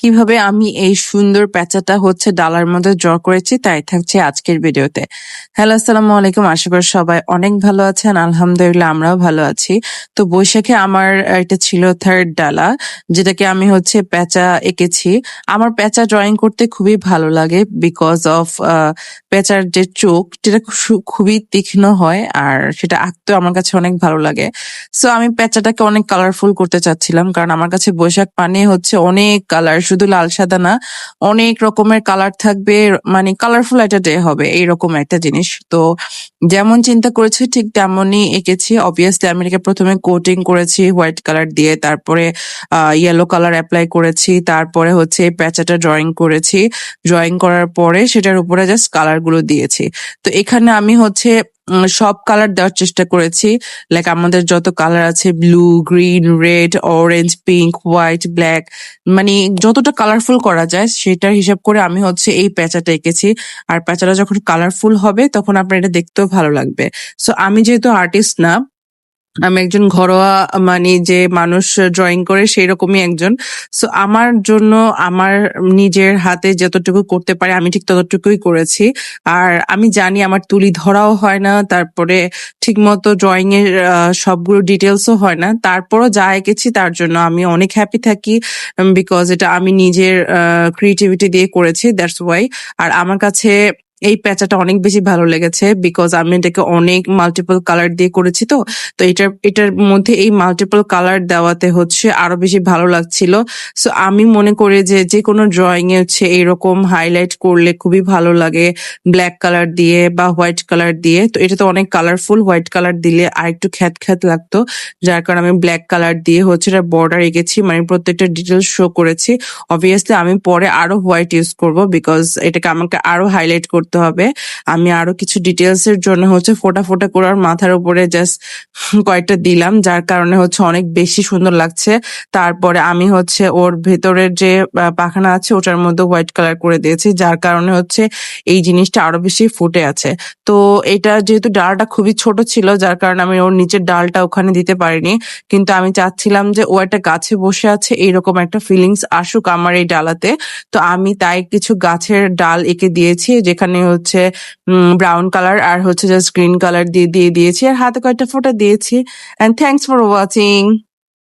কিভাবে আমি এই সুন্দর প্যাঁচাটা ডালার মধ্যে ড্র করেছি তাই থাকছে আজকের ভিডিওতে। হ্যালো, আসসালামু আলাইকুম। আশা করি সবাই অনেক ভালো আছেন। আলহামদুলিল্লাহ আমরাও ভালো আছি। তো বৈশাখে আমার এটা ছিল থার্ড ডালা, যেটাকে আমি প্যাঁচা এঁকেছি। আমার প্যাঁচা ড্রয়িং করতে খুবই ভালো লাগে বিকজ অফ প্যাঁচার যে চোখ সেটা খুবই তীক্ষ্ণ হয়, আর সেটা আঁকতেও আমার কাছে অনেক ভালো লাগে। সো আমি প্যাঁচাটাকে অনেক কালারফুল করতে চাচ্ছিলাম, কারণ আমার কাছে বৈশাখ মানে অনেক কালার, শুধু লাল সাদা না, অনেক রকমের কালার থাকবে, মানে কালারফুল একটা ডে হবে এইরকম একটা জিনিস। তো যেমন চিন্তা করেছি ঠিক তেমনই এঁকেছি। অবভিয়াসলি আমি এটাকে প্রথমে কোটিং করেছি হোয়াইট কালার দিয়ে, তারপরে ইয়েলো কালার অ্যাপ্লাই করেছি, তারপরে এই প্যাঁচাটা ড্রয়িং করেছি। ড্রয়িং করার পরে সেটার উপরে জাস্ট কালার গুলো দিয়েছি। তো এখানে আমি সব কালার দেওয়ার চেষ্টা করেছি। লাইক আমাদের যত কালার আছে, blue, green, red, orange, pink, white, black, মানে যতটা কালারফুল করা যায় সেটার হিসাব করে আমি এই প্যাঁচাটা এঁকেছি। আর প্যাঁচাটা যখন কালারফুল হবে তখন আপনার এটা দেখতেও ভালো লাগবে। সো আমি যেহেতু আর্টিস্ট না, আমি একজন ঘরোয়া, মানে যে মানুষ ড্রয়িং করে সেই রকমই একজন। সো আমার জন্য আমার নিজের হাতে যতটুকু করতে পারি আমি ঠিক ততটুকুই করেছি। আর আমি জানি আমার তুলি ধরাও হয় না, তারপরে ঠিক মতো ড্রয়িং এর সবগুলো ডিটেলসও হয় না, তারপরও যা এঁকেছি তার জন্য আমি অনেক হ্যাপি থাকি, বিকজ এটা আমি নিজের ক্রিয়েটিভিটি দিয়ে করেছি, দ্যাটস ওয়াই। আর আমার কাছে এই প্যাঁচাটা অনেক বেশি ভালো লেগেছে বিকজ আমি এটাকে অনেক মাল্টিপল কালার দিয়ে করেছি। তো তো এটার মধ্যে এই মাল্টিপল কালার দেওয়াতে আরো বেশি ভালো লাগছিল। সো আমি মনে করি যে যে কোনো ড্রয়িং এ এইরকম হাইলাইট করলে খুবই ভালো লাগে, ব্ল্যাক কালার দিয়ে বা হোয়াইট কালার দিয়ে। তো এটা তো অনেক কালারফুল, হোয়াইট কালার দিলে আর একটু খ্যাত খ্যাত লাগতো, যার কারণে আমি ব্ল্যাক কালার দিয়ে এটা বর্ডার এঁকেছি, মানে প্রত্যেকটা ডিটেলস শো করেছি। অবভিয়াসলি আমি পরে আরো হোয়াইট ইউজ করব বিকজ এটাকে আমাকে আরো হাইলাইট করতে হবে। আমি আরো কিছু ডিটেলস এর জন্য ফোটা ফোটা করে ওর মাথার উপরে জাস্ট কয়েকটা দিলাম, যার কারণে অনেক বেশি সুন্দর লাগছে। তারপরে আমি ওর ভেতরের যে পাখানা আছে ওটার মধ্যে হোয়াইট কালার করে দিয়েছি, যার কারণে এই জিনিসটা আরো বেশি ফুটে আছে। তো এটা যেহেতু ডালটা খুবই ছোট ছিল, যার কারণে আমি ওর নিচের ডালটা ওখানে দিতে পারিনি, কিন্তু আমি চাচ্ছিলাম যে ও একটা গাছে বসে আছে এইরকম একটা ফিলিংস আসুক আমার এই ডালাতে। তো আমি তাই কিছু গাছের ডাল এঁকে দিয়েছি, যেখানে ব্রাউন কালার আর জাস্ট গ্রিন কালার দিয়ে দিয়েছি, আর হাতে কয়েকটা ফোঁটা দিয়েছি। And thanks for watching.